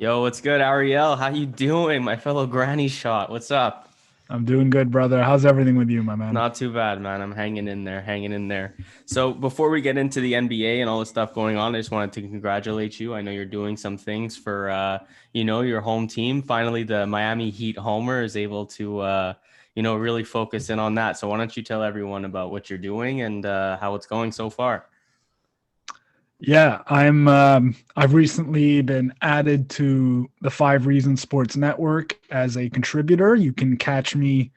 Yo, what's good, Ariel? How you doing, my fellow granny shot? What's up? I'm doing good, brother. How's everything with you, my man? Not too bad, man. I'm hanging in there, hanging in there. So before we get into the NBA and all the stuff going on, I just wanted to congratulate you. I know you're doing some things for, your home team. Finally, the Miami Heat homer is able to, really focus in on that. So why don't you tell everyone about what you're doing and how it's going so far? Yeah, I've recently been added to the Five Reasons Sports Network as a contributor. You can catch me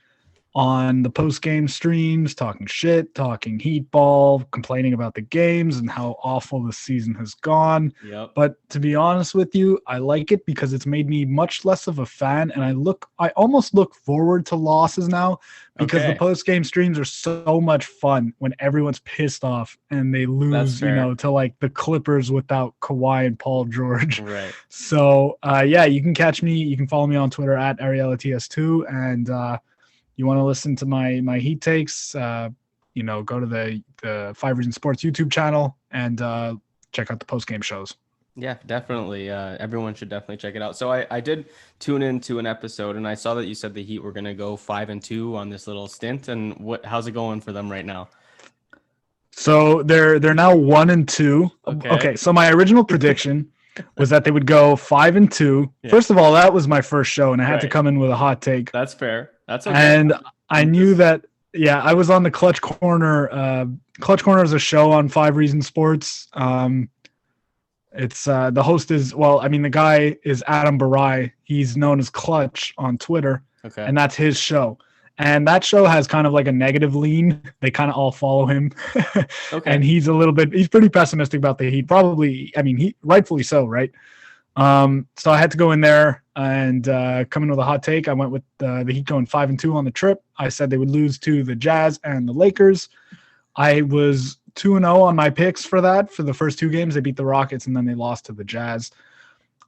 on the post game streams, talking shit, talking heat ball, complaining about the games and how awful the season has gone. Yep. But to be honest with you, I like it because it's made me much less of a fan, and I almost look forward to losses now because the Okay. post game streams are so much fun when everyone's pissed off and they That's lose, fair. to like the Clippers without Kawhi and Paul George. Right. So yeah, you can catch me. You can follow me on Twitter at Ariel Attias 2, and you want to listen to my heat takes, go to the Five Reasons Sports YouTube channel and check out the post game shows. Yeah, definitely. Everyone should definitely check it out. So I did tune into an episode and I saw that you said the Heat were going to go 5-2 on this little stint. And how's it going for them right now? So they're now 1-2. Okay. Okay, so my original prediction was that they would go 5-2. Yeah. First of all, that was my first show, and I had to Right. come in with a hot take. That's fair. That's okay. And I knew that. Yeah, I was on the Clutch Corner. Clutch Corner is a show on Five Reasons Sports. It's the host is the guy is Adam Barai. He's known as Clutch on Twitter, Okay. and that's his show. And that show has kind of like a negative lean. They kind of all follow him. Okay. And he's pretty pessimistic about the Heat. Probably, he rightfully so, right? So I had to go in there and come in with a hot take. I went with the Heat going 5-2 on the trip. I said they would lose to the Jazz and the Lakers. I was 2-0 on my picks for that. For the first two games, they beat the Rockets and then they lost to the Jazz.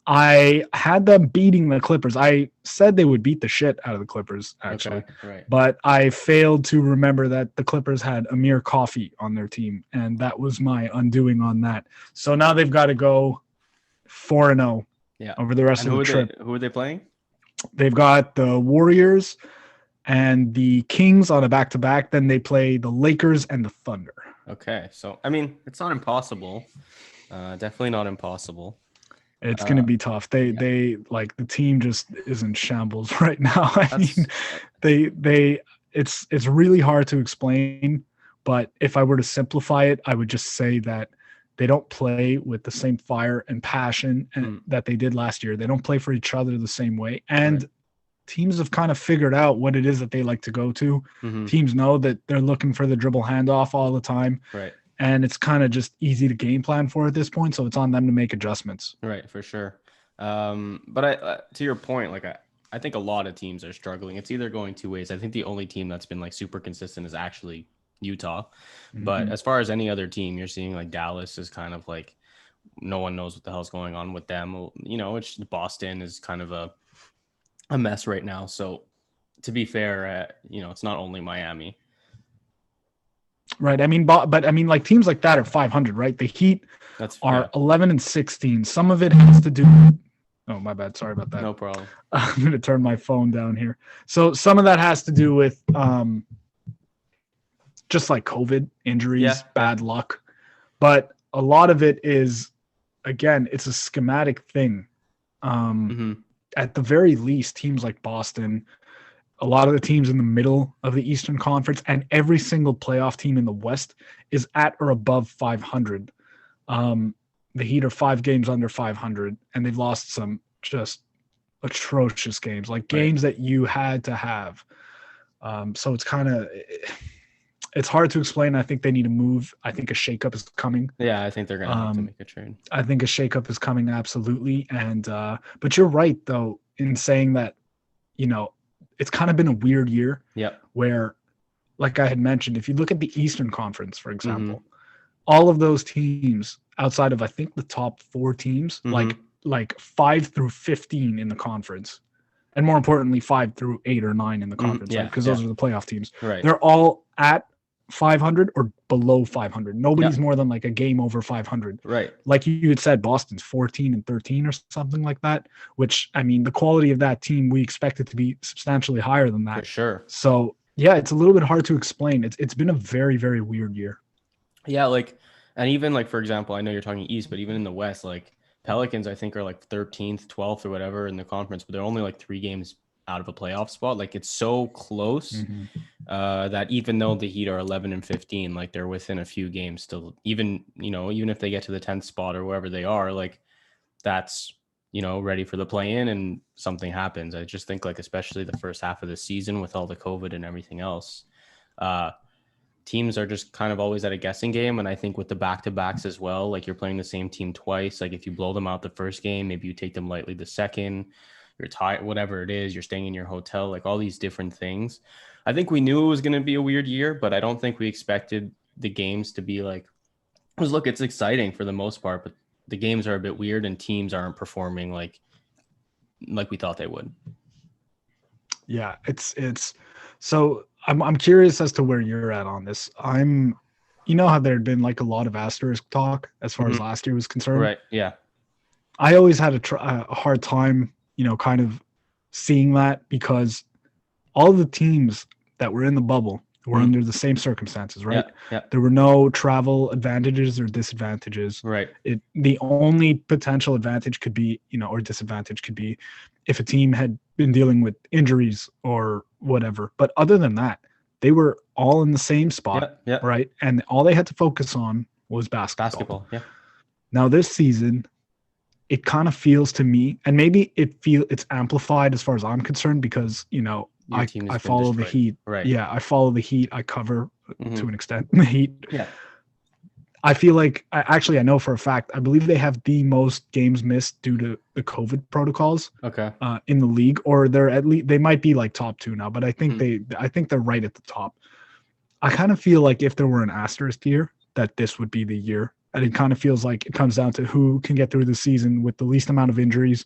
I had them beating the Clippers. I said they would beat the shit out of the Clippers, actually. Okay. Right. But I failed to remember that the Clippers had Amir Coffey on their team, and that was my undoing on that. So now they've got to go 4-0 over the rest And of the trip. who are they playing? They've got the Warriors and the Kings on a back-to-back. Then they play the Lakers and the Thunder. Okay. So, it's not impossible. Definitely not impossible. It's going to be tough. They like the team just is in shambles right now. It's really hard to explain, but if I were to simplify it, I would just say that they don't play with the same fire and passion that they did last year. They don't play for each other the same way. And teams have kind of figured out what it is that they like to go to. Mm-hmm. Teams know that they're looking for the dribble handoff all the time. Right. And it's kind of just easy to game plan for at this point. So it's on them to make adjustments. Right, for sure. But to your point, I think a lot of teams are struggling. It's either going two ways. I think the only team that's been super consistent is actually Utah. Mm-hmm. But as far as any other team, you're seeing Dallas is kind of no one knows what the hell's going on with them. It's Boston is kind of a mess right now. So to be fair, it's not only Miami. Right. But teams like that are 500, right? The Heat are 11-16. Some of it has to do. Oh, my bad. Sorry about that. No problem. I'm going to turn my phone down here. So some of that has to do with just like COVID injuries, bad luck. But a lot of it is, again, it's a schematic thing. At the very least, teams like Boston, a lot of the teams in the middle of the Eastern Conference, and every single playoff team in the West is at or above 500. The Heat are 5 games under 500, and they've lost some just atrocious games, games that you had to have. So it's hard to explain. I think they need to move. I think a shakeup is coming. Yeah, I think they're going to have to make a trade. I think a shakeup is coming, absolutely. And but you're right, though, in saying that, it's kind of been a weird year. Yep. Where, like I had mentioned, if you look at the Eastern Conference, for example, all of those teams outside of, I think, the top 4 teams, like 5 through 15 in the conference, and more importantly, 5 through 8 or 9 in the conference, because those are the playoff teams. Right. They're all at 500 or below 500. Nobody's more than like a game over 500. Right. Like you had said, Boston's 14-13 or something like that, which, I mean, the quality of that team, we expect it to be substantially higher than that. For sure. So, yeah, it's a little bit hard to explain. It's been a very, very weird year. Yeah, like, and even like, for example, I know you're talking East, but even in the West, like Pelicans, I think are like 13th, 12th or whatever in the conference, but they're only like 3 games out of a playoff spot. Like it's so close that even though the Heat are 11-15, like they're within a few games still, even if they get to the 10th spot or wherever they are, like that's, ready for the play-in and something happens. I just think like, especially the first half of the season with all the COVID and everything else, teams are just kind of always at a guessing game. And I think with the back-to-backs as well, like you're playing the same team twice. Like if you blow them out the first game, maybe you take them lightly the second, you're tired, whatever it is, you're staying in your hotel, like all these different things. I think we knew it was going to be a weird year, but I don't think we expected the games to be like, because look, it's exciting for the most part, but the games are a bit weird and teams aren't performing like we thought they would. Yeah, it's so I'm curious as to where you're at on this. How there had been like a lot of asterisk talk as far as last year was concerned. Right. Yeah. I always had a hard time, kind of seeing that because all the teams that were in the bubble were under the same circumstances, right? Yeah. There were no travel advantages or disadvantages. Right. The only potential advantage could be, or disadvantage could be if a team had been dealing with injuries or whatever. But other than that, they were all in the same spot, right? And all they had to focus on was basketball. Yeah. Now this season, it kind of feels to me, and maybe it's amplified as far as I'm concerned because, I follow the Heat. Right. Yeah, I follow the Heat. I cover to an extent the Heat. Yeah. I feel like I know for a fact, I believe they have the most games missed due to the COVID protocols. Okay. In the league, or they're at least, they might be like top 2 now, but I think they're right at the top. I kind of feel like if there were an asterisk year, that this would be the year. And it kind of feels like it comes down to who can get through the season with the least amount of injuries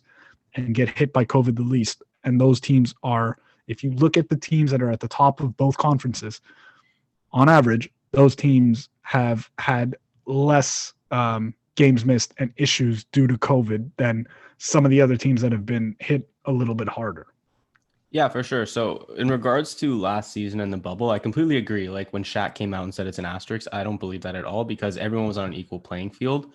and get hit by COVID the least. And those teams are, if you look at the teams that are at the top of both conferences, on average, those teams have had less games missed and issues due to COVID than some of the other teams that have been hit a little bit harder. Yeah, for sure. So in regards to last season and the bubble, I completely agree. Like when Shaq came out and said it's an asterisk, I don't believe that at all because everyone was on an equal playing field.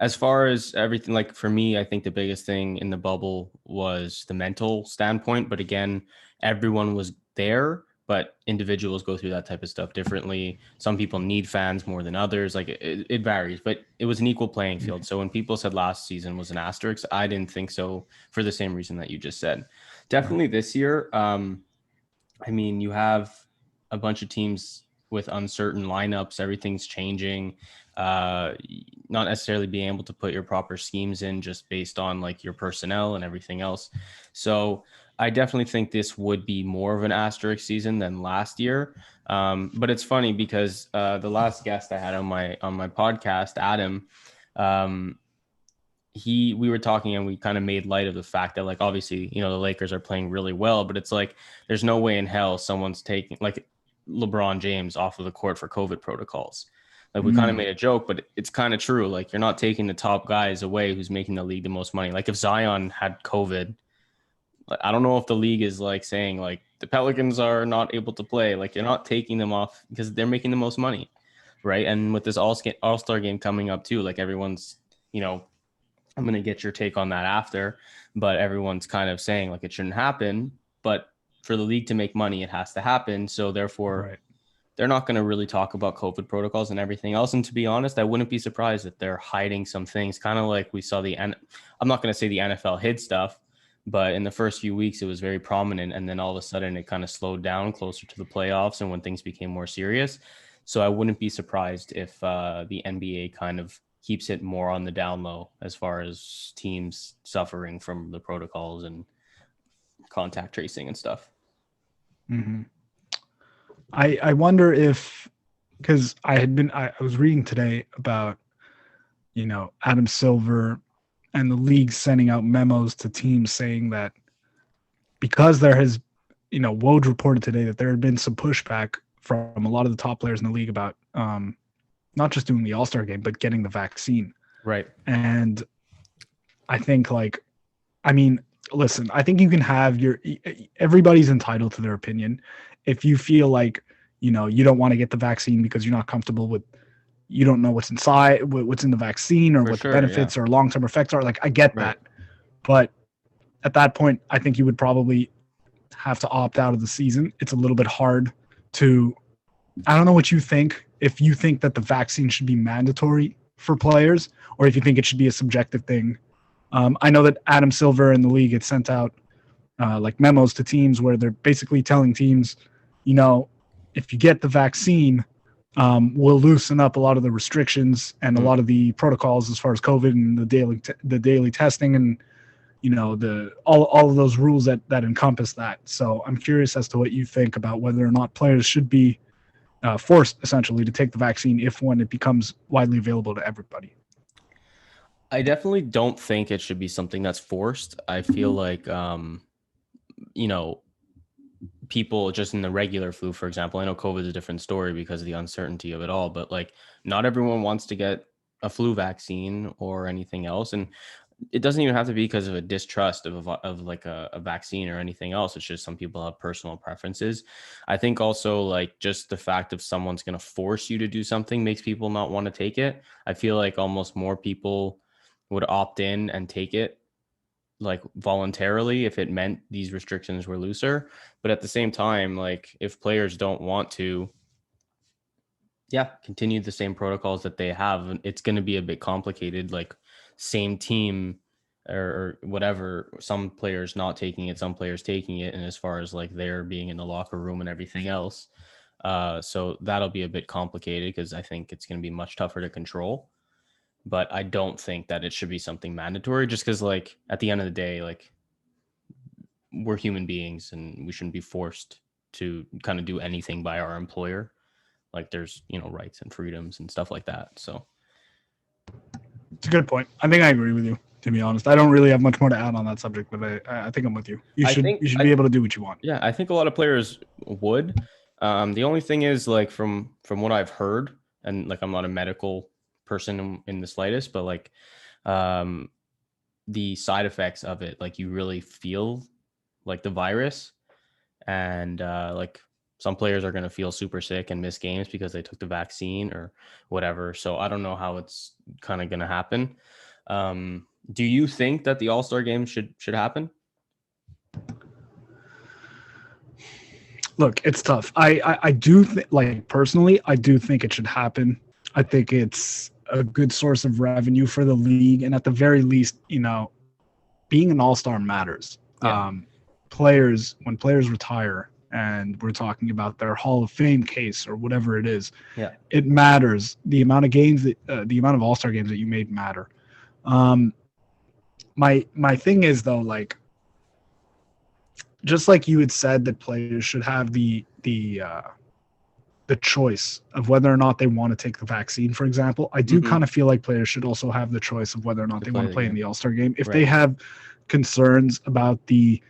As far as everything, like for me, I think the biggest thing in the bubble was the mental standpoint. But again, everyone was there, but individuals go through that type of stuff differently. Some people need fans more than others. Like it varies, but it was an equal playing field. So when people said last season was an asterisk, I didn't think so for the same reason that you just said. Definitely this year. I mean, you have a bunch of teams with uncertain lineups. Everything's changing. Not necessarily being able to put your proper schemes in just based on like your personnel and everything else. So I definitely think this would be more of an asterisk season than last year. But it's funny because the last guest I had on my podcast, Adam, we were talking and we kind of made light of the fact that like obviously the Lakers are playing really well, but it's like there's no way in hell someone's taking like LeBron James off of the court for COVID protocols. Like we kind of made a joke, but it's kind of true. Like you're not taking the top guys away who's making the league the most money. Like if Zion had COVID, I don't know if the league is like saying like the Pelicans are not able to play. Like you're not taking them off because they're making the most money, right? And with this All-Star game coming up too, like everyone's, I'm going to get your take on that after, but everyone's kind of saying like it shouldn't happen, but for the league to make money, it has to happen. So therefore, they're not going to really talk about COVID protocols and everything else. And to be honest, I wouldn't be surprised if they're hiding some things, kind of like we saw I'm not going to say the NFL hid stuff, but in the first few weeks, it was very prominent. And then all of a sudden it kind of slowed down closer to the playoffs and when things became more serious. So I wouldn't be surprised if the NBA kind of keeps it more on the down low as far as teams suffering from the protocols and contact tracing and stuff. Mm-hmm. I wonder if, because I was reading today about, Adam Silver and the league sending out memos to teams saying that because there has, Woj reported today that there had been some pushback from a lot of the top players in the league about not just doing the All-Star game, but getting the vaccine. Right. And I think listen, I think you can have everybody's entitled to their opinion. If you feel like, you don't want to get the vaccine because you're not comfortable with, you don't know what's inside, what's in the vaccine, or what the benefits or long-term effects are. Like, I get that. But at that point, I think you would probably have to opt out of the season. It's a little bit hard to, I don't know what you think, if you think that the vaccine should be mandatory for players, or if you think it should be a subjective thing. I know that Adam Silver in the league had sent out like memos to teams where they're basically telling teams, if you get the vaccine, we'll loosen up a lot of the restrictions and a lot of the protocols as far as COVID and the daily testing and all of those rules that encompass that. So I'm curious as to what you think about whether or not players should be forced essentially to take the vaccine when it becomes widely available to everybody. I definitely don't think it should be something that's forced. I feel like, people just in the regular flu, for example, I know COVID is a different story because of the uncertainty of it all, but like not everyone wants to get a flu vaccine or anything else. And it doesn't even have to be because of a distrust of like a vaccine or anything else. It's just some people have personal preferences. I think also like just the fact of someone's going to force you to do something makes people not want to take it. I feel like almost more people would opt in and take it like voluntarily if it meant these restrictions were looser. But at the same time, like if players don't want to continue the same protocols that they have, it's going to be a bit complicated, like same team or whatever, some players not taking it, some players taking it, and as far as like they're being in the locker room and everything else, so that'll be a bit complicated because I think it's going to be much tougher to control. But I don't think that it should be something mandatory, just because like at the end of the day, like we're human beings and we shouldn't be forced to kind of do anything by our employer. Like there's, rights and freedoms and stuff like that. So it's a good point. I think I agree with you, to be honest. I don't really have much more to add on that subject, but I think I'm with you. You should be able to do what you want. Yeah, I think a lot of players would. The only thing is like from what I've heard, and like I'm not a medical person in the slightest, but like the side effects of it, like you really feel like the virus, and like some players are going to feel super sick and miss games because they took the vaccine or whatever. So I don't know how it's kind of going to happen. Do you think that the All-Star game should happen? Look, it's tough. I do personally, I do think it should happen. I think it's a good source of revenue for the league, and at the very least, being an all-star matters. Yeah. When players retire, and we're talking about their Hall of Fame case or whatever it is, it matters. The amount of games the amount of all-star games that you made matter. My thing is though, like, just like you had said that players should have the choice of whether or not they want to take the vaccine, for example, I do kind of feel like players should also have the choice of whether or not they want to play in the All-Star game. If they have concerns about the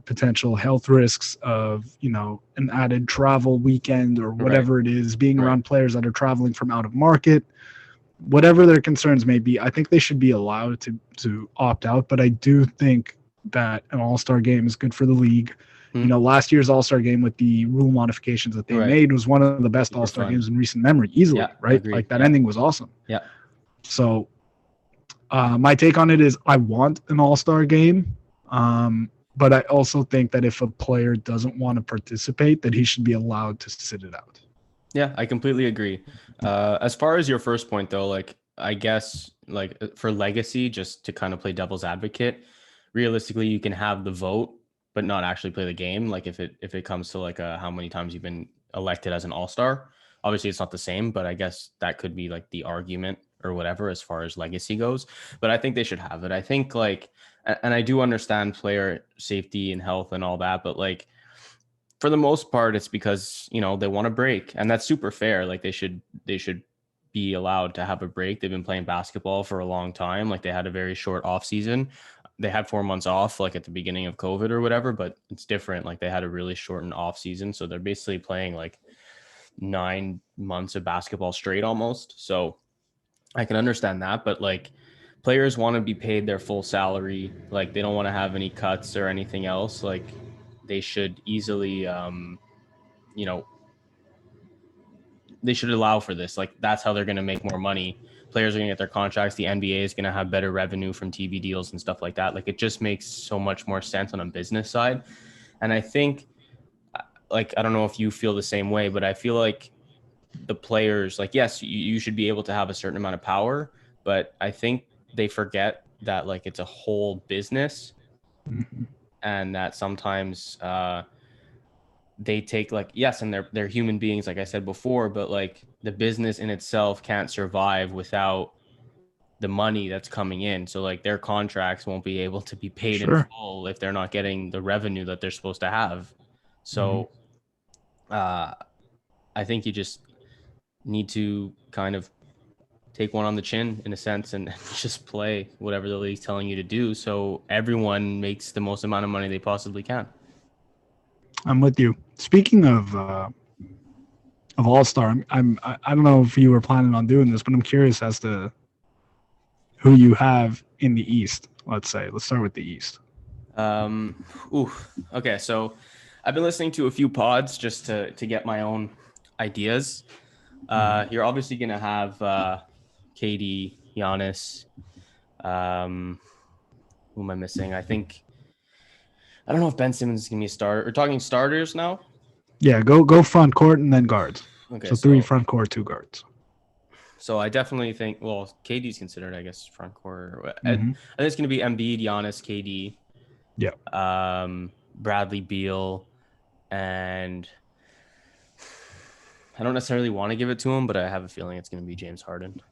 potential health risks of, an added travel weekend or whatever it is, being around players that are traveling from out of market, whatever their concerns may be, I think they should be allowed to opt out. But I do think that an all-star game is good for the league. Last year's all-star game with the rule modifications that they made was one of the best all-star games in recent memory, easily, right? Agreed. Like that ending was awesome. Yeah. So my take on it is I want an all-star game. But I also think that if a player doesn't want to participate, that he should be allowed to sit it out. Yeah, I completely agree. As far as your first point, though, like, I guess, like, for legacy, just to kind of play devil's advocate, realistically, you can have the vote, but not actually play the game. Like, if it comes to, like, how many times you've been elected as an all-star, obviously it's not the same, but I guess that could be, like, the argument or whatever as far as legacy goes. But I think they should have it. I think, like, and I do understand player safety and health and all that, but, like, for the most part, it's because, they want a break, and that's super fair. Like they should be allowed to have a break. They've been playing basketball for a long time. Like they had a very short off season. They had 4 months off, like at the beginning of COVID or whatever, but it's different. Like they had a really shortened off season. So they're basically playing like 9 months of basketball straight almost. So I can understand that, but like players want to be paid their full salary. Like they don't want to have any cuts or anything else. Like they should easily, you know, they should allow for this. Like that's how they're going to make more money. Players are going to get their contracts. The NBA is going to have better revenue from TV deals and stuff like that. Like it just makes so much more sense on a business side. And I think, like, I don't know if you feel the same way, but I feel like the players, like, yes, you should be able to have a certain amount of power, but I think they forget that like it's a whole business and that sometimes they take like, yes, and they're human beings, like I said before, but like the business in itself can't survive without the money that's coming in. So like their contracts won't be able to be paid in full if they're not getting the revenue that they're supposed to have. So I think you just need to kind of take one on the chin in a sense and just play whatever the league's telling you to do so everyone makes the most amount of money they possibly can. I'm with you. Speaking of All-Star, I don't know if you were planning on doing this, but I'm curious as to who you have in the East. Let's start with the East. Okay, so I've been listening to a few pods just to get my own ideas. You're obviously gonna have KD, Giannis. Who am I missing? I don't know if Ben Simmons is gonna be a starter. We're talking starters now. Yeah, go front court and then guards. Okay, so 3 front court, 2 guards. So I definitely think, well, KD's considered, I guess, front court. I think it's gonna be Embiid, Giannis, KD. Yeah. Bradley Beal, and I don't necessarily want to give it to him, but I have a feeling it's going to be James Harden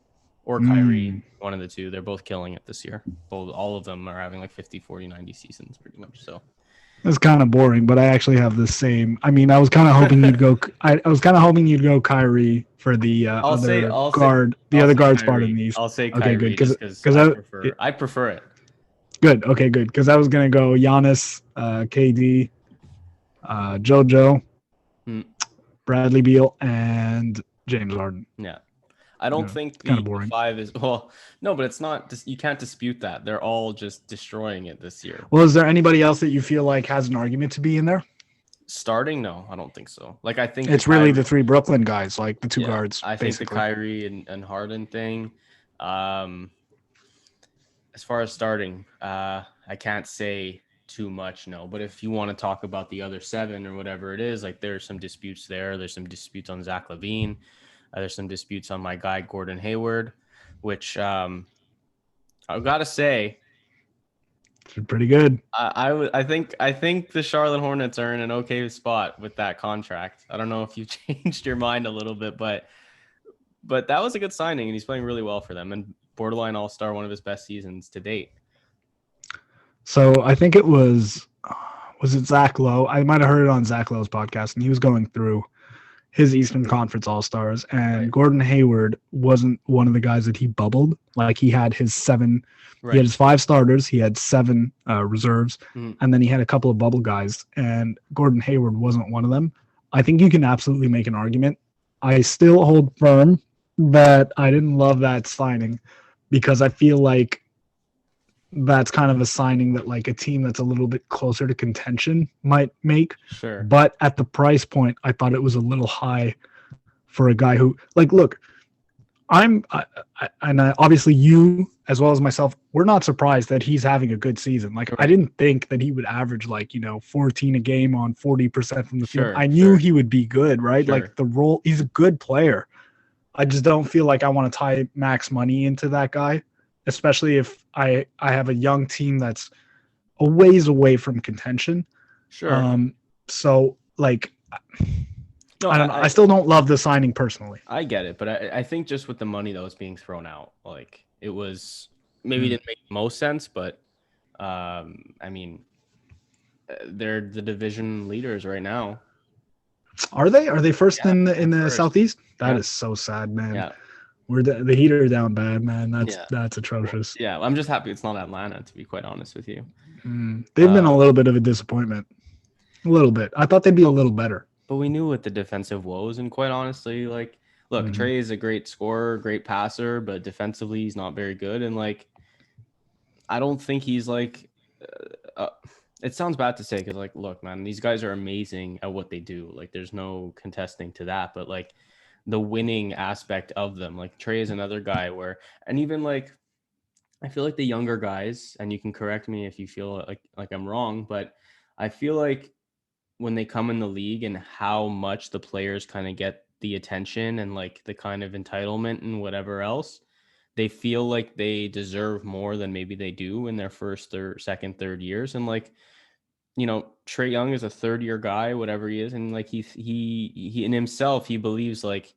or Kyrie, one of the two. They're both killing it this year. All of them are having like 50, 40, 90 seasons pretty much. So it's kind of boring, but I actually have the same. I mean, I was kind of hoping you'd go. I was kind of hoping you'd go Kyrie for the other guard spot in these. I'll say Kyrie, okay, good, because I prefer it. Good. Okay, good. Because I was gonna go Giannis, KD, JoJo, Bradley Beal, and James Harden. Yeah. I don't think the 5 is no, but it's not. You can't dispute that. They're all just destroying it this year. Well, is there anybody else that you feel like has an argument to be in there? Starting? No, I don't think so. Like I think it's really the 3 Brooklyn guys, like the 2 guards. I think the Kyrie and Harden thing. As far as starting, I can't say too much, no. But if you want to talk about the other 7 or whatever it is, like there's some disputes there. There's some disputes on Zach LaVine. There's some disputes on my guy Gordon Hayward, which I've got to say, it's pretty good. I think the Charlotte Hornets are in an okay spot with that contract. I don't know if you've changed your mind a little bit, but that was a good signing, and he's playing really well for them. And borderline all-star, one of his best seasons to date. So I think it was it Zach Lowe? I might have heard it on Zach Lowe's podcast, and he was going through his Eastern Conference All-Stars, and Gordon Hayward wasn't one of the guys that he bubbled. Like he had his 7, he had his 5 starters, he had 7 reserves, and then he had a couple of bubble guys, and Gordon Hayward wasn't one of them. I think you can absolutely make an argument. I still hold firm that I didn't love that signing because I feel like that's kind of a signing that like a team that's a little bit closer to contention might make. Sure. But at the price point, I thought it was a little high for a guy who, like, look, obviously you as well as myself, we're not surprised that he's having a good season. Like I didn't think that he would average like, 14 a game on 40% from the field. I knew he would be good, right? Sure. Like the role, he's a good player. I just don't feel like I want to tie max money into that guy, especially if I have a young team that's a ways away from contention. Sure. So like, no, I don't know. I still don't love the signing personally. I get it, but I think just with the money that was being thrown out, like it was maybe didn't make the most sense, but I mean, they're the division leaders right now. Are they? Are they first in the Southeast? That is so sad, man. Yeah. We're the Heat are down bad, man. That's atrocious. Yeah, I'm just happy it's not Atlanta, to be quite honest with you. They've been a little bit of a disappointment. A little bit. I thought they'd be a little better. But we knew what the defensive woes, and quite honestly, like, look, Trey is a great scorer, great passer, but defensively he's not very good. And like, I don't think he's like. It sounds bad to say because, like, look, man, these guys are amazing at what they do. Like, there's no contesting to that. But like, the winning aspect of them, like Trey is another guy where, and even like, I feel like the younger guys, and you can correct me if you feel like I'm wrong, but I feel like when they come in the league and how much the players kind of get the attention and like the kind of entitlement and whatever else, they feel like they deserve more than maybe they do in their first, second, third years. And like, Trey Young is a third-year guy, whatever he is, and like he in himself, he believes like,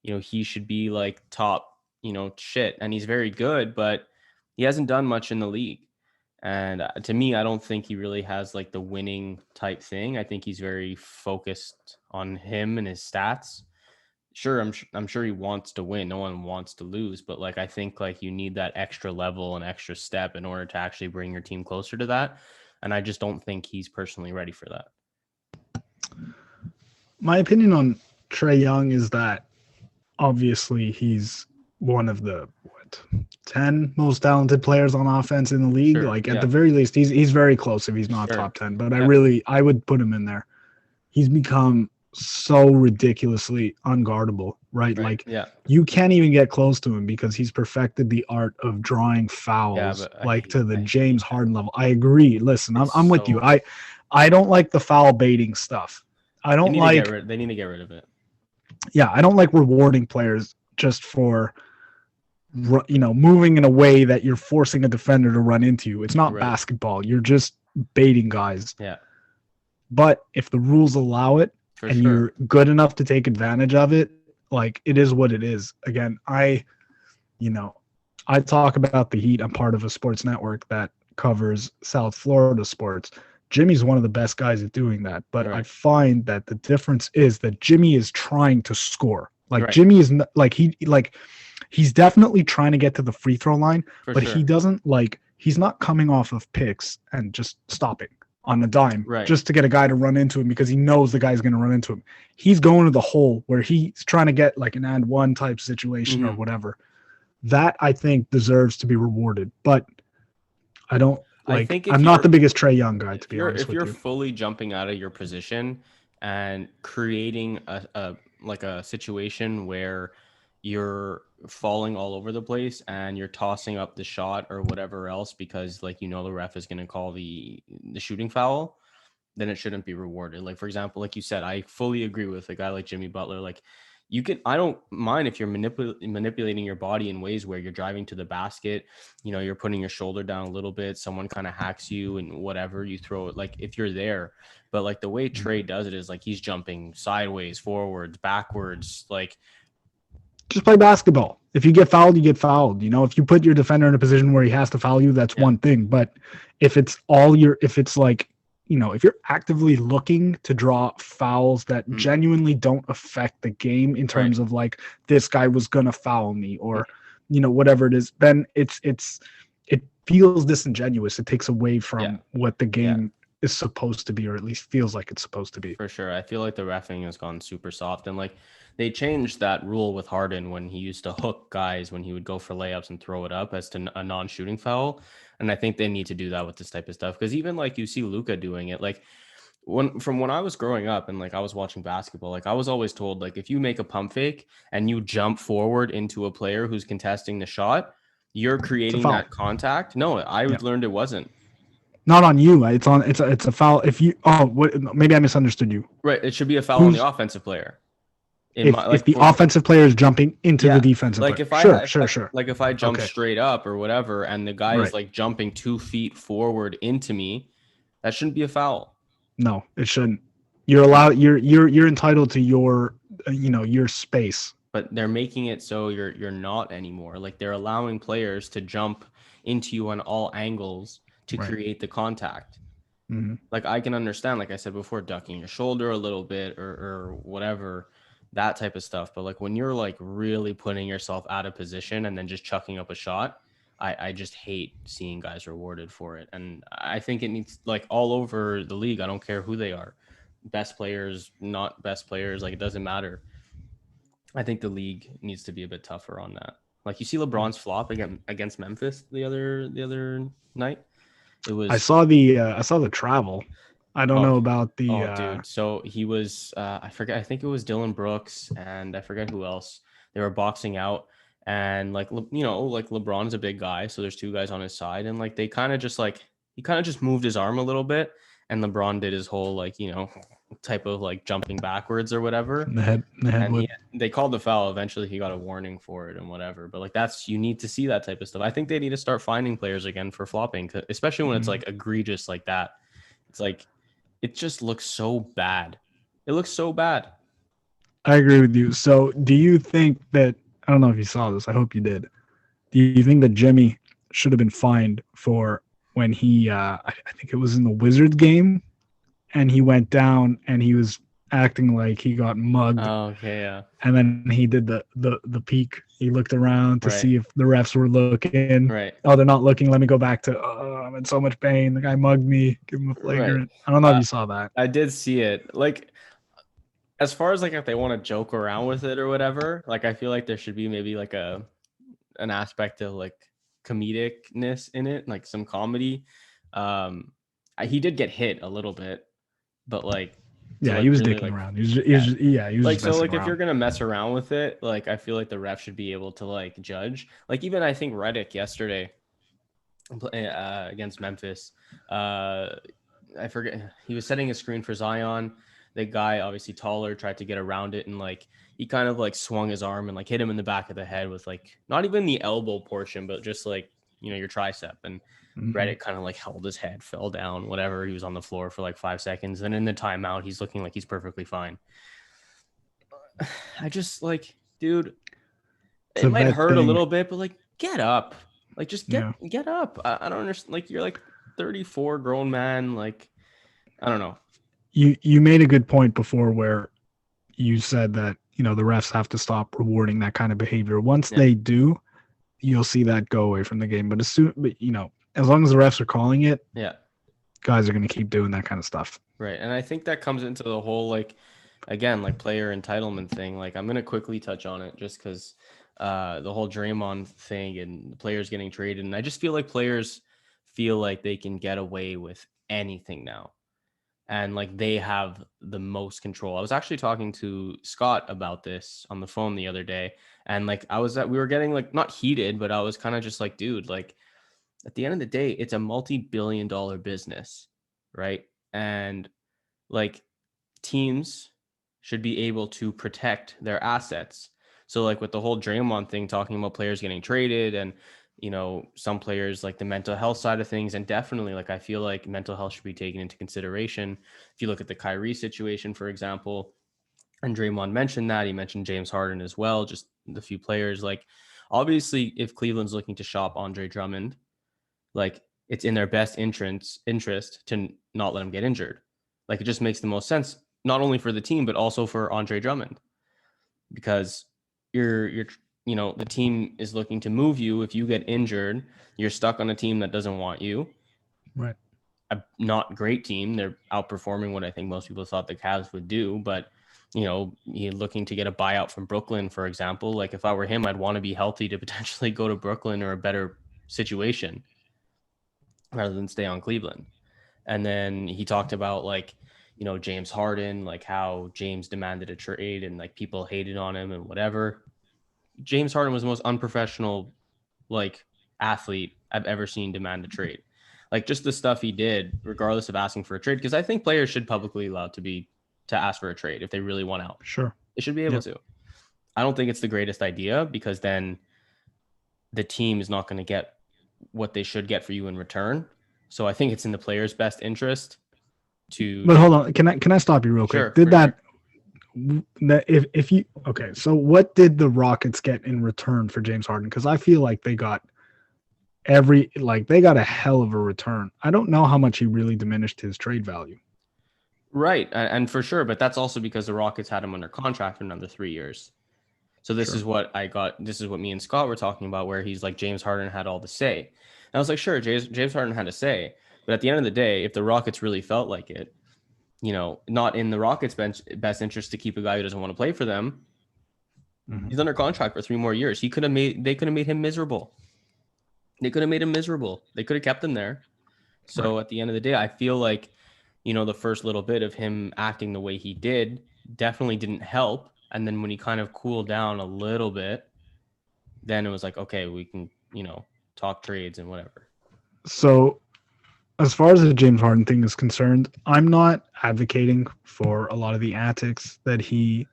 he should be like top, shit, and he's very good, but he hasn't done much in the league. And to me, I don't think he really has like the winning type thing. I think he's very focused on him and his stats. Sure, I'm sure he wants to win. No one wants to lose, but like, I think like you need that extra level and extra step in order to actually bring your team closer to that. And I just don't think he's personally ready for that. My opinion on Trey Young is that obviously he's one of the 10 most talented players on offense in the league. Sure, like at the very least, he's very close if he's not top 10. But I would put him in there. He's become so ridiculously unguardable, right? Like you can't even get close to him because he's perfected the art of drawing fouls to the James Harden level. I agree. Listen, I'm with you. I don't like the foul baiting stuff. I don't like. They need to get rid of it. Yeah, I don't like rewarding players just for moving in a way that you're forcing a defender to run into you. It's not basketball. You're just baiting guys. Yeah. But if the rules allow it, you're good enough to take advantage of it, like it is what it is. Again, I talk about the Heat. I'm part of a sports network that covers South Florida sports. Jimmy's one of the best guys at doing that. But I find that the difference is that Jimmy is trying to score. Like Jimmy is he's definitely trying to get to the free throw line, he doesn't he's not coming off of picks and just stopping on a dime just to get a guy to run into him because he knows the guy's going to run into him. He's going to the hole where he's trying to get like an and one type situation or whatever. That I think deserves to be rewarded, but I don't I'm not the biggest Trey Young guy, to be honest with you. If you're fully jumping out of your position and creating a situation where you're falling all over the place and you're tossing up the shot or whatever else because the ref is going to call the shooting foul, then it shouldn't be rewarded. Like, for example, like you said, I fully agree with a guy like Jimmy Butler. Like, I don't mind if you're manipulating your body in ways where you're driving to the basket, you're putting your shoulder down a little bit, someone kind of hacks you and whatever, you throw it, like if you're there. But like the way Trey does it is like he's jumping sideways, forwards, backwards, like just play basketball. If you get fouled, you get fouled. If you put your defender in a position where he has to foul you, that's one thing. But if it's if you're actively looking to draw fouls that genuinely don't affect the game in terms of like this guy was gonna foul me or whatever it is, then it feels disingenuous. It takes away from what the game is supposed to be, or at least feels like it's supposed to be. For sure. I feel like the reffing has gone super soft, and like they changed that rule with Harden when he used to hook guys when he would go for layups and throw it up as to a non-shooting foul. And I think they need to do that with this type of stuff, because even like you see Luka doing it, like when I was growing up and like I was watching basketball, like I was always told, like if you make a pump fake and you jump forward into a player who's contesting the shot, you're creating that contact. No, I learned it wasn't. Not on you. It's a foul. If you maybe I misunderstood you. Right, it should be a foul on the offensive player. If the offensive player is jumping into the defensive player. Sure. Like if I jump straight up or whatever, and the guy is like jumping 2 feet forward into me, that shouldn't be a foul. No, it shouldn't. You're allowed. You're entitled to your space. But they're making it so you're not anymore. Like they're allowing players to jump into you on all angles to create the contact. Mm-hmm. Like I can understand, like I said before, ducking your shoulder a little bit or whatever, that type of stuff. But like when you're like really putting yourself out of position and then just chucking up a shot, I just hate seeing guys rewarded for it. And I think it needs, like all over the league, I don't care who they are, best players, not best players. Like, it doesn't matter. I think the league needs to be a bit tougher on that. Like, you see LeBron's flop against Memphis the other night. It was. I saw the travel. I don't know about the. Dude. So he was. I forget. I think it was Dylan Brooks and I forget who else. They were boxing out, and like like LeBron's a big guy, so there's two guys on his side, and like they kind of just like he kind of just moved his arm a little bit, and LeBron did his whole like type of like jumping backwards or whatever. The head and they called the foul. Eventually, he got a warning for it and whatever. But like you need to see that type of stuff. I think they need to start finding players again for flopping, especially when it's like egregious like that. It's like it just looks so bad. It looks so bad. I agree with you. So, do you think that I don't know if you saw this. I hope you did. Do you think that Jimmy should have been fined for when he? I think it was in the Wizards game, and he went down and he was acting like he got mugged. Oh, okay, yeah. And then he did the peek. He looked around to see if the refs were looking. Right. Oh, they're not looking. Let me go back to. Oh, I'm in so much pain. The guy mugged me. Give him a flagrant. Right. I don't know if you saw that. I did see it. Like, as far as like if they want to joke around with it or whatever, like I feel like there should be maybe like an aspect of like comedicness in it, like some comedy. He did get hit a little bit, but like. Yeah, he was really dicking around. He was like, so like around. If you're gonna mess around with it, like I feel like the ref should be able to like judge. Like even I think Redick yesterday against Memphis, I forget, he was setting a screen for Zion. The guy, obviously taller, tried to get around it, and like he kind of like swung his arm and like hit him in the back of the head with like not even the elbow portion, but just like your tricep. And Redick kind of like held his head, fell down, whatever. He was on the floor for like 5 seconds. And in the timeout, he's looking like he's perfectly fine. I just like, dude, it might hurt a little bit, but like, get up. Like, just get up. I don't understand. Like, you're like 34, grown man. Like, I don't know. You made a good point before where you said that, the refs have to stop rewarding that kind of behavior. Once they do, you'll see that go away from the game. But as long as the refs are calling it, guys are going to keep doing that kind of stuff. Right. And I think that comes into the whole, like, again, like player entitlement thing. Like, I'm going to quickly touch on it just because the whole Draymond thing and the players getting traded. And I just feel like players feel like they can get away with anything now. And like they have the most control. I was actually talking to Scott about this on the phone the other day. And like we were getting like not heated, but I was kind of just like, dude, like, at the end of the day, it's a multi-billion-dollar business, right? And like teams should be able to protect their assets. So like with the whole Draymond thing, talking about players getting traded and, some players like the mental health side of things. And definitely like, I feel like mental health should be taken into consideration. If you look at the Kyrie situation, for example, and Draymond mentioned that, he mentioned James Harden as well, just the few players. Like, obviously, if Cleveland's looking to shop Andre Drummond, like it's in their best interest to not let him get injured. Like, it just makes the most sense, not only for the team, but also for Andre Drummond, because the team is looking to move you. If you get injured, you're stuck on a team that doesn't want you. Right. A not great team. They're outperforming what I think most people thought the Cavs would do, but you're looking to get a buyout from Brooklyn, for example. Like, if I were him, I'd want to be healthy to potentially go to Brooklyn or a better situation rather than stay on Cleveland. And then he talked about like, James Harden, like how James demanded a trade and like people hated on him and whatever. James Harden was the most unprofessional like athlete I've ever seen demand a trade. Like, just the stuff he did, regardless of asking for a trade, because I think players should publicly allowed to ask for a trade if they really want out. Sure. They should be able to. I don't think it's the greatest idea, because then the team is not going to get what they should get for you in return. So I think it's in the player's best interest to. But hold on, can I stop you real quick? So what did the Rockets get in return for James Harden? Because I feel like they got a hell of a return. I don't know how much he really diminished his trade value. Right. And for sure. But that's also because the Rockets had him under contract for another 3 years. So this is what I got. This is what me and Scott were talking about, where he's like, James Harden had all the say. And I was like, sure, James Harden had a say. But at the end of the day, if the Rockets really felt like it, not in the Rockets' best interest to keep a guy who doesn't want to play for them. Mm-hmm. He's under contract for 3 more years. They could have made him miserable. They could have kept him there. So At the end of the day, I feel like, the first little bit of him acting the way he did definitely didn't help. And then when he kind of cooled down a little bit, then it was like, okay, we can, talk trades and whatever. So as far as the James Harden thing is concerned, I'm not advocating for a lot of the antics that he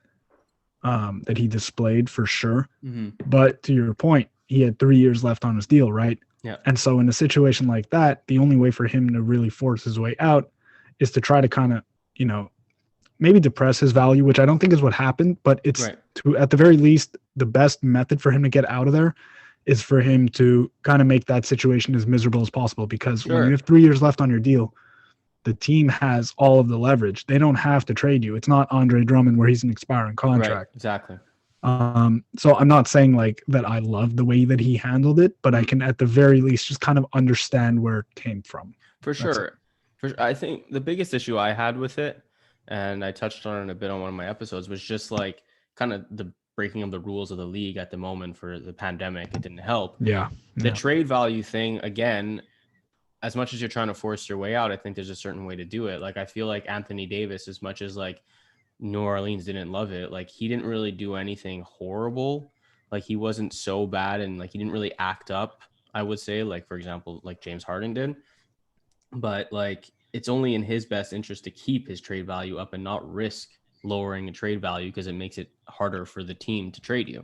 displayed, for sure. Mm-hmm. But to your point, he had 3 years left on his deal, right? Yeah. And so in a situation like that, the only way for him to really force his way out is to try to kind of, maybe depress his value, which I don't think is what happened, but it's at the very least, the best method for him to get out of there is for him to kind of make that situation as miserable as possible. Because when you have 3 years left on your deal, the team has all of the leverage. They don't have to trade you. It's not Andre Drummond where he's an expiring contract. Right, exactly. So I'm not saying like that I love the way that he handled it, but I can at the very least just kind of understand where it came from. For sure. I think the biggest issue I had with it, and I touched on it a bit on one of my episodes, was just like kind of the breaking of the rules of the league at the moment for the pandemic. It didn't help. Yeah. The trade value thing, again, as much as you're trying to force your way out, I think there's a certain way to do it. Like, I feel like Anthony Davis, as much as like New Orleans didn't love it, like he didn't really do anything horrible. Like he wasn't so bad, and like he didn't really act up, I would say, like for example, like James Harden did. But like it's only in his best interest to keep his trade value up and not risk lowering a trade value, because it makes it harder for the team to trade you.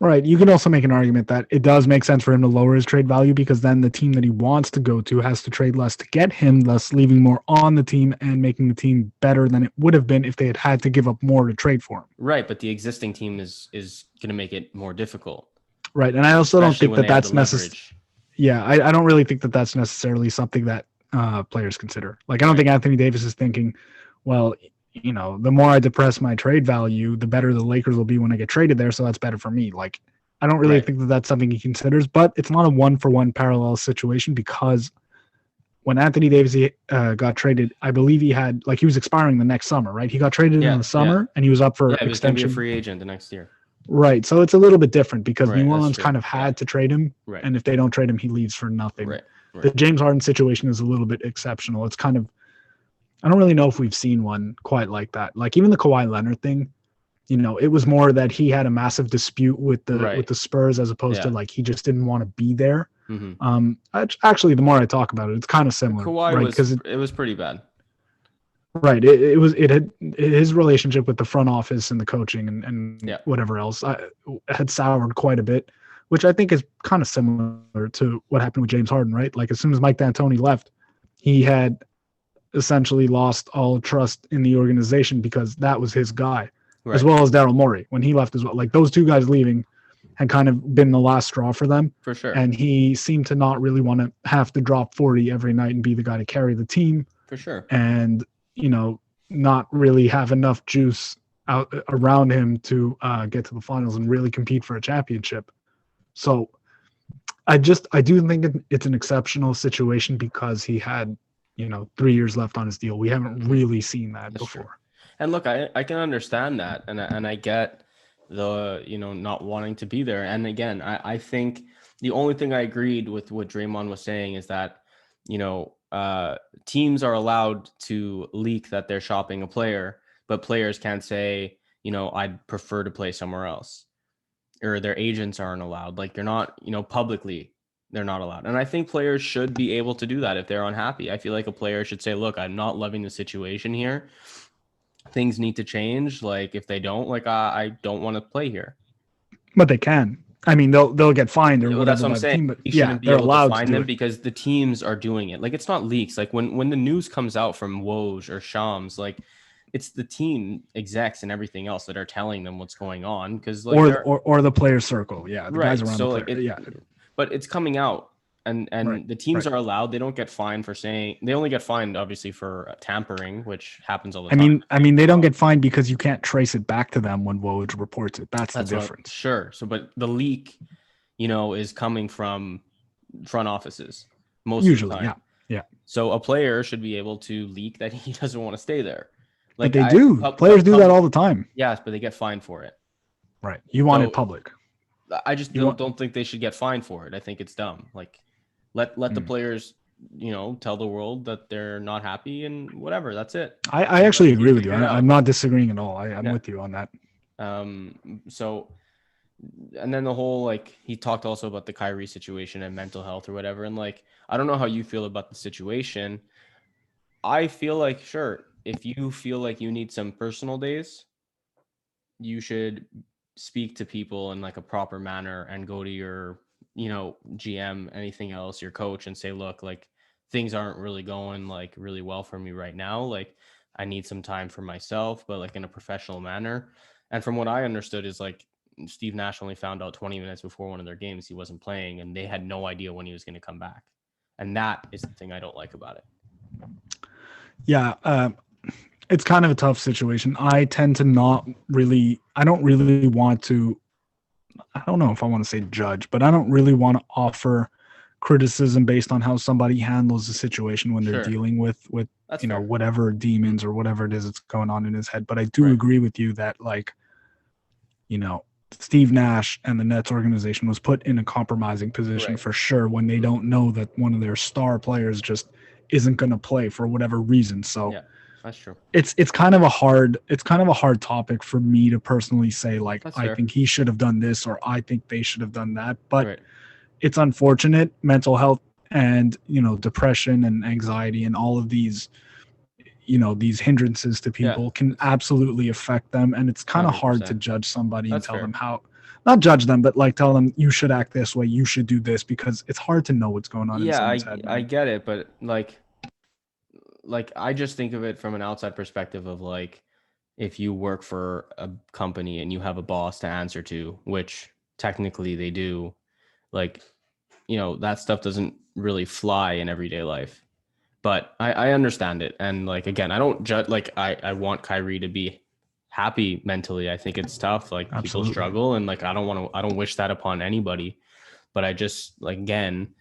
Right. You can also make an argument that it does make sense for him to lower his trade value, because then the team that he wants to go to has to trade less to get him, thus leaving more on the team and making the team better than it would have been if they had to give up more to trade for him. Right. But the existing team is going to make it more difficult. Right. And I also don't think that that's necessary. Yeah. I don't really think that that's necessarily something that players consider. Like, I don't think Anthony Davis is thinking, well, the more I depress my trade value, the better the Lakers will be when I get traded there. So that's better for me. Like, I don't really think that that's something he considers, but it's not a 1-for-1 parallel situation, because when Anthony Davis got traded, I believe he was expiring the next summer, right? He got traded in the summer and he was up for extension. He was going to be a free agent the next year. Right. So it's a little bit different, because New Orleans kind of had to trade him. Right. And if they don't trade him, he leaves for nothing. Right. The James Harden situation is a little bit exceptional. It's kind of, I don't really know if we've seen one quite like that. Like even the Kawhi Leonard thing, it was more that he had a massive dispute with the Spurs, as opposed to like he just didn't want to be there. Mm-hmm. Actually, the more I talk about it, it's kind of similar. Kawhi because it was pretty bad. Right. It had his relationship with the front office and the coaching and whatever else had soured quite a bit, which I think is kind of similar to what happened with James Harden, right? Like as soon as Mike D'Antoni left, he had essentially lost all trust in the organization, because that was his guy, as well as Daryl Morey when he left as well. Like those two guys leaving had kind of been the last straw for them. For sure. And he seemed to not really want to have to drop 40 every night and be the guy to carry the team. For sure. And, not really have enough juice out around him to get to the finals and really compete for a championship. So I do think it's an exceptional situation, because he had 3 years left on his deal. We haven't really seen that before. True. And look, I can understand that. And I get the, not wanting to be there. And again, I think the only thing I agreed with what Draymond was saying is that, teams are allowed to leak that they're shopping a player, but players can't say, I'd prefer to play somewhere else, or their agents aren't allowed. Like you're not, publicly, they're not allowed. And I think players should be able to do that if they're unhappy. I feel like a player should say, look, I'm not loving the situation here. Things need to change. Like if they don't, like I don't want to play here. But they can. I mean, they'll get fined or whatever. That's what I'm saying. Team, but you shouldn't be able to find them it, because the teams are doing it. Like it's not leaks. Like when the news comes out from Woj or Shams, like it's the team execs and everything else that are telling them what's going on. Because like or the player circle, the guys around the player. But it's coming out, and the teams are allowed. They don't get fined for saying. They only get fined, obviously, for tampering, which happens all the time. I mean, they don't get fined because you can't trace it back to them when Woj reports it. That's the difference. Sure. So, but the leak, is coming from front offices most usually, of the time. Yeah. So a player should be able to leak that he doesn't want to stay there. Like but they do. Players do that all the time. Yes, but they get fined for it. Right. You want it public. I just don't think they should get fined for it. I think it's dumb. Like, let the players, tell the world that they're not happy and whatever. That's it. I actually agree with you. I'm not disagreeing at all. I'm with you on that. So, and then the whole, like, he talked also about the Kyrie situation and mental health or whatever. And, like, I don't know how you feel about the situation. I feel like, sure, if you feel like you need some personal days, you should speak to people in like a proper manner and go to your, GM, anything else, your coach, and say, look, like, things aren't really going like really well for me right now. Like, I need some time for myself, but like in a professional manner. And from what I understood is like Steve Nash only found out 20 minutes before one of their games he wasn't playing, and they had no idea when he was going to come back. And that is the thing I don't like about it. Yeah. It's kind of a tough situation. I tend to I don't really want to, I don't know if I want to say judge, but I don't really want to offer criticism based on how somebody handles the situation when they're dealing with whatever demons or whatever it is that's going on in his head. But I do agree with you that, like, Steve Nash and the Nets organization was put in a compromising position for sure when they don't know that one of their star players just isn't going to play for whatever reason. So yeah, that's true. It's kind of a hard topic for me to personally say, like, I think he should have done this or I think they should have done that. But it's unfortunate. Mental health and, depression and anxiety and all of these, these hindrances to people can absolutely affect them. And it's kind of hard to judge somebody and tell them how, not judge them, but like tell them you should act this way, you should do this, because it's hard to know what's going on in someone's head. I get it, but like I just think of it from an outside perspective of, like, if you work for a company and you have a boss to answer to, which technically they do, like, that stuff doesn't really fly in everyday life. But I understand it. And, like, again, I don't judge, like, I want Kyrie to be happy mentally. I think it's tough. Like, people struggle, and, like, I don't wish that upon anybody. But I just, like, again,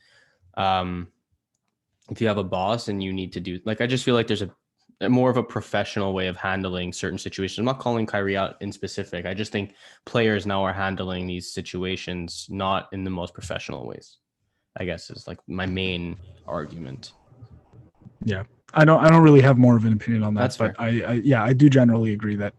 if you have a boss and you need to do, like, I just feel like there's a more of a professional way of handling certain situations. I'm not calling Kyrie out in specific. I just think players now are handling these situations not in the most professional ways, I guess, is like my main argument. Yeah. I don't really have more of an opinion on that. That's but fair. I do generally agree that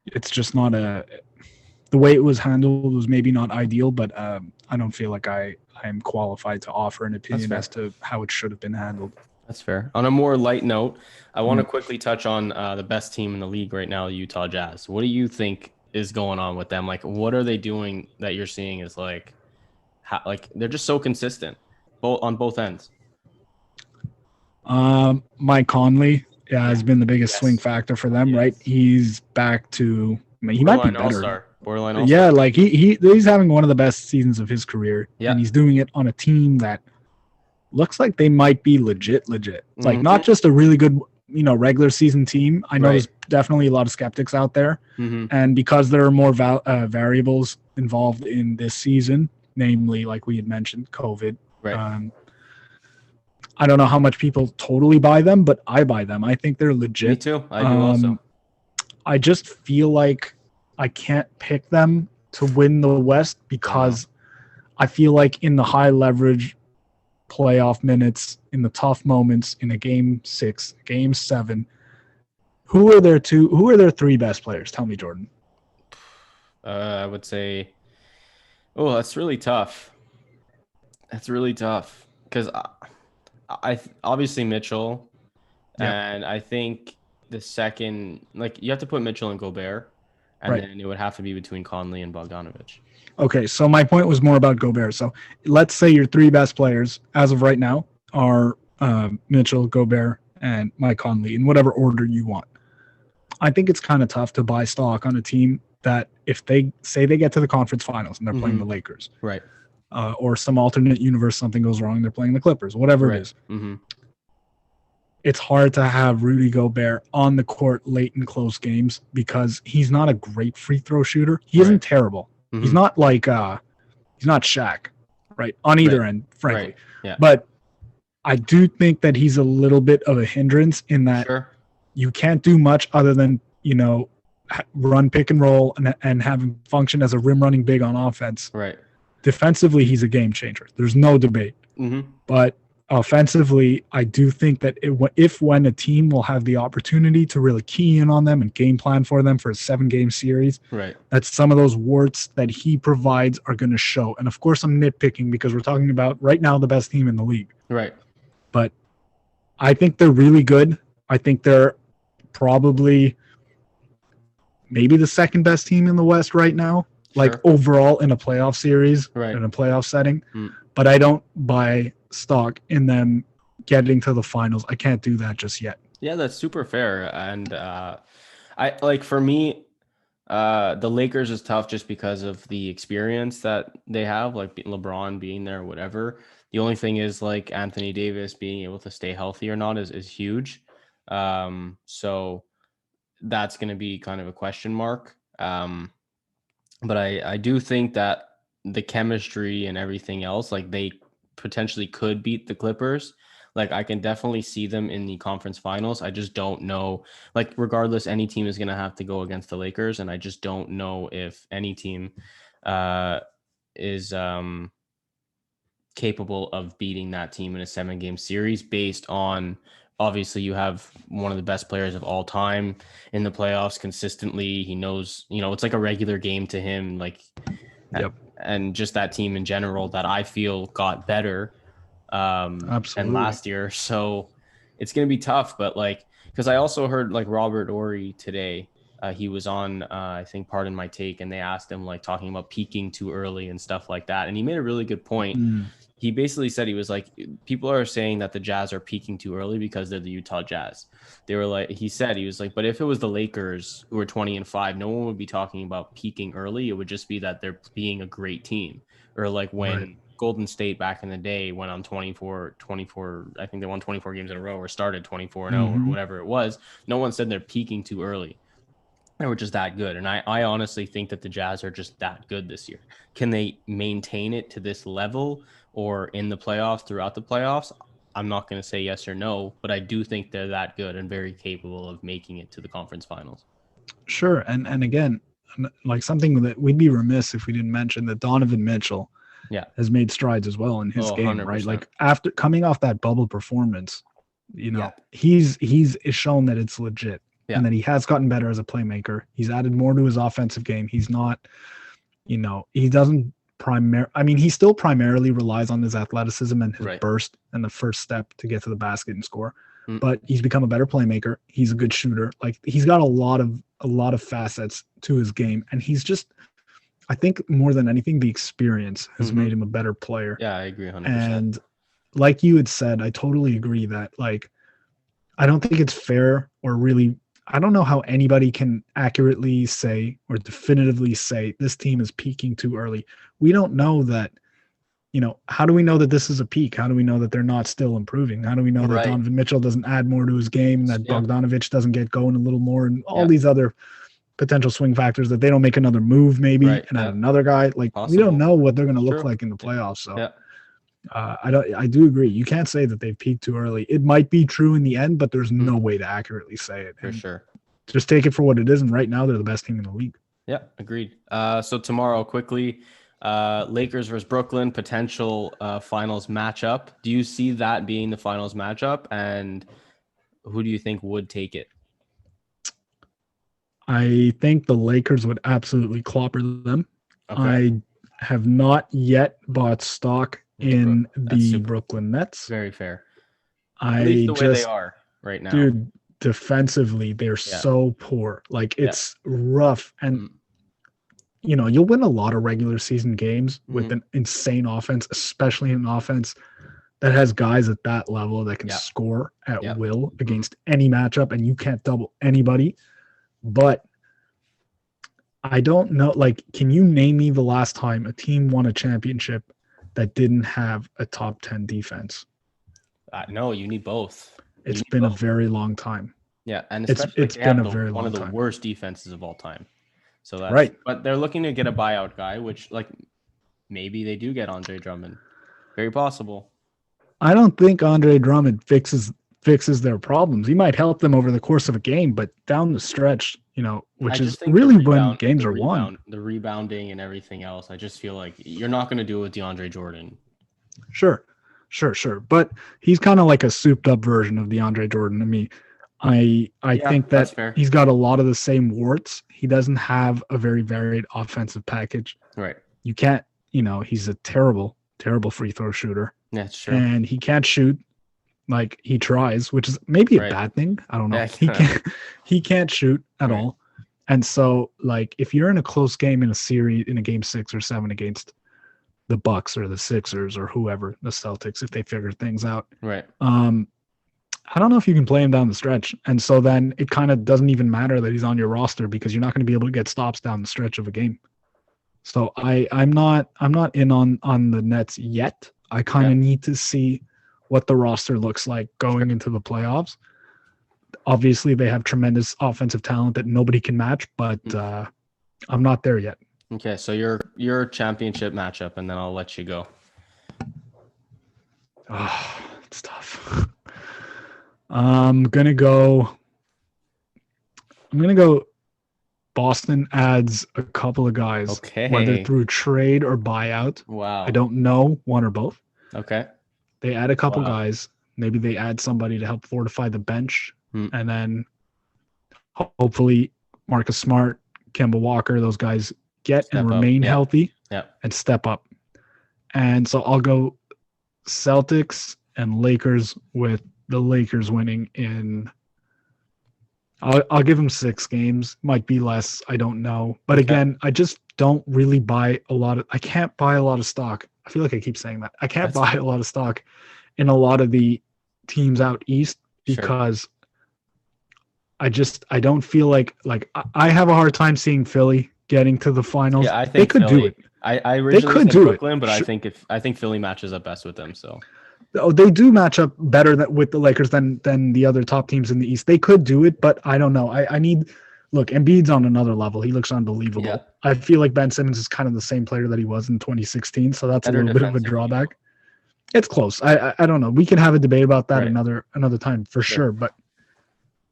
it's just not the way it was handled was maybe not ideal, but I don't feel like I'm qualified to offer an opinion as to how it should have been handled. That's fair. On a more light note, I want to quickly touch on the best team in the league right now, the Utah Jazz. What do you think is going on with them? Like, what are they doing that you're seeing is like they're just so consistent on both ends? Mike Conley has been the biggest swing factor for them, right? He's back to, he might be better. All-star. Borderline all-star. Yeah, like he's having one of the best seasons of his career. Yeah. And he's doing it on a team that looks like they might be legit. Like, not just a really good, regular season team. I know there's definitely a lot of skeptics out there. And because there are more variables involved in this season, namely, like we had mentioned, COVID. I don't know how much people totally buy them, but I buy them. I think they're legit. Me too. I do also. I just feel like I can't pick them to win the West because I feel like in the high leverage playoff minutes, in the tough moments, in a game 6, game 7, who are their three best players? Tell me, Jordan. I would say, that's really tough. That's really tough because I obviously Mitchell, and I think the second, like, you have to put Mitchell and Gobert. And then it would have to be between Conley and Bogdanović. Okay, so my point was more about Gobert. So let's say your three best players as of right now are Mitchell, Gobert, and Mike Conley in whatever order you want. I think it's kind of tough to buy stock on a team that if they say they get to the conference finals and they're playing the Lakers, or some alternate universe, something goes wrong, they're playing the Clippers, whatever it is. It's hard to have Rudy Gobert on the court late in close games because he's not a great free throw shooter. He isn't terrible. He's not like he's not Shaq, right? On either end, frankly. But I do think that he's a little bit of a hindrance in that you can't do much other than, run pick and roll and have him function as a rim running big on offense. Right. Defensively, he's a game changer. There's no debate. But offensively, I do think that when a team will have the opportunity to really key in on them and game plan for them for a 7-game series, right, that some of those warts that he provides are going to show. And of course, I'm nitpicking because we're talking about right now the best team in the league. Right. But I think they're really good. I think they're probably maybe the second best team in the West right now, like overall in a playoff series, in a playoff setting. But I don't buy stock in them getting to the finals. I can't do that just yet. Yeah, that's super fair. And for me, the Lakers is tough just because of the experience that they have, like LeBron being there, whatever. The only thing is like Anthony Davis being able to stay healthy or not is huge. So that's going to be kind of a question mark. But I do think that the chemistry and everything else, like they potentially could beat the Clippers. Like I can definitely see them in the conference finals. I just don't know, like regardless, any team is going to have to go against the Lakers. And I just don't know if any team is capable of beating that team in a 7-game series based on, obviously you have one of the best players of all time in the playoffs consistently. He knows, it's like a regular game to him, like, and just that team in general that I feel got better than last year. So it's going to be tough, but like, because I also heard like Robert Ory today, he was on, I think, Pardon My Take, and they asked him like talking about peaking too early and stuff like that. And he made a really good point. He basically said, he was like, people are saying that the Jazz are peaking too early because they're the Utah Jazz. They were like, he was like, but if it was the Lakers who were 20-5, no one would be talking about peaking early. It would just be that they're being a great team. Or like when Golden State back in the day went on 24, I think they won 24 games in a row or started 24-0 or whatever it was. No one said they're peaking too early. They were just that good. And I honestly think that the Jazz are just that good this year. Can they maintain it to this level or in the playoffs, throughout the playoffs? I'm not going to say yes or no, but I do think they're that good and very capable of making it to the conference finals. Sure. And again, like something that we'd be remiss if we didn't mention that Donovan Mitchell has made strides as well in his game, 100%. Right? Like after coming off that bubble performance, he's shown that it's legit. And that he has gotten better as a playmaker. He's added more to his offensive game. He's not, he doesn't he still primarily relies on his athleticism and his burst and the first step to get to the basket and score. But he's become a better playmaker. He's a good shooter. Like he's got a lot of facets to his game. And he's just, I think more than anything, the experience has made him a better player. Yeah, I agree 100%. And like you had said, I totally agree that like, I don't think it's fair or really, I don't know how anybody can accurately say or definitively say this team is peaking too early. We don't know that, how do we know that this is a peak? How do we know that they're not still improving? How do we know that Donovan Mitchell doesn't add more to his game, that Bogdanovich doesn't get going a little more, and all these other potential swing factors, that they don't make another move maybe and add another guy? Like we don't know what they're going to look like in the playoffs. So I do agree. You can't say that they've peaked too early. It might be true in the end, but there's no way to accurately say it. For sure. Just take it for what it is. And right now they're the best team in the league. Yeah, agreed. So tomorrow, quickly, Lakers versus Brooklyn, potential finals matchup. Do you see that being the finals matchup? And who do you think would take it? I think the Lakers would absolutely clobber them. Okay. I have not yet bought stock in the Brooklyn Nets. Very fair. At least the way they are right now. Dude, defensively, they're so poor. Like, it's rough. And, you'll win a lot of regular season games with an insane offense, especially an offense that has guys at that level that can score at will against any matchup, and you can't double anybody. But I don't know. Like, can you name me the last time a team won a championship that didn't have a top 10 defense? No, you need both. It's been a very long time. Yeah, and especially it's been a very long time. One of the worst defenses of all time. So that's right. But they're looking to get a buyout guy, which like maybe they do get Andre Drummond. Very possible. I don't think Andre Drummond fixes their problems. He might help them over the course of a game, but down the stretch, which is really when games are won. The rebounding and everything else. I just feel like you're not going to do it with DeAndre Jordan. Sure. But he's kind of like a souped up version of DeAndre Jordan to me. I think that he's got a lot of the same warts. He doesn't have a very varied offensive package. Right. You can't, he's a terrible, terrible free throw shooter. Yeah, it's true. And he can't shoot like he tries, which is maybe a bad thing. I don't know. Yeah, he can't shoot at all. And so, like, if you're in a close game in a series, in a game 6 or 7 against the Bucks or the Sixers or whoever, the Celtics, if they figure things out, right? I don't know if you can play him down the stretch. And so then it kind of doesn't even matter that he's on your roster because you're not going to be able to get stops down the stretch of a game. So I'm not in on the Nets yet. I kind of need to see what the roster looks like going into the playoffs. Obviously, they have tremendous offensive talent that nobody can match, but I'm not there yet. Okay, so your championship matchup, and then I'll let you go. Oh, it's tough. I'm gonna go Boston adds a couple of guys, whether through trade or buyout. Wow. I don't know, one or both. Okay. They add a couple guys. Maybe they add somebody to help fortify the bench. And then hopefully Marcus Smart, Kemba Walker, those guys get and remain healthy and step up. And so I'll go Celtics and Lakers, with the Lakers winning in I'll give them 6 games. Might be less. I don't know. But again, I just don't really buy I can't buy a lot of stock. I feel like I keep saying that. I can't buy a lot of stock in a lot of the teams out east because I don't feel like I have a hard time seeing Philly getting to the finals. Yeah, I think they could do it. I originally said Brooklyn, but I think Philly matches up best with them. So they do match up better with the Lakers than the other top teams in the East. They could do it, but I don't know. Look, Embiid's on another level. He looks unbelievable. Yeah. I feel like Ben Simmons is kind of the same player that he was in 2016, so that's a little bit of a drawback. It's close. I don't know. We can have a debate about that another time for sure, but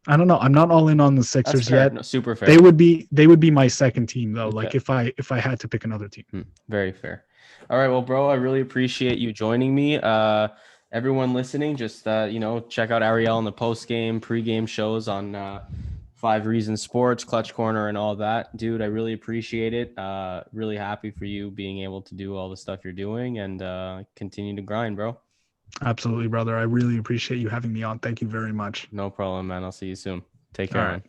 I don't know. I'm not all in on the Sixers yet. No, super fair. They would be my second team though. Okay. Like if I had to pick another team. Very fair. All right, well, bro, I really appreciate you joining me. Everyone listening, just check out Ariel in the post-game, pre-game shows on 5 Reasons Sports, Clutch Corner, and all that. Dude, I really appreciate it. Really happy for you being able to do all the stuff you're doing and continue to grind, bro. Absolutely, brother. I really appreciate you having me on. Thank you very much. No problem, man. I'll see you soon. Take care, man.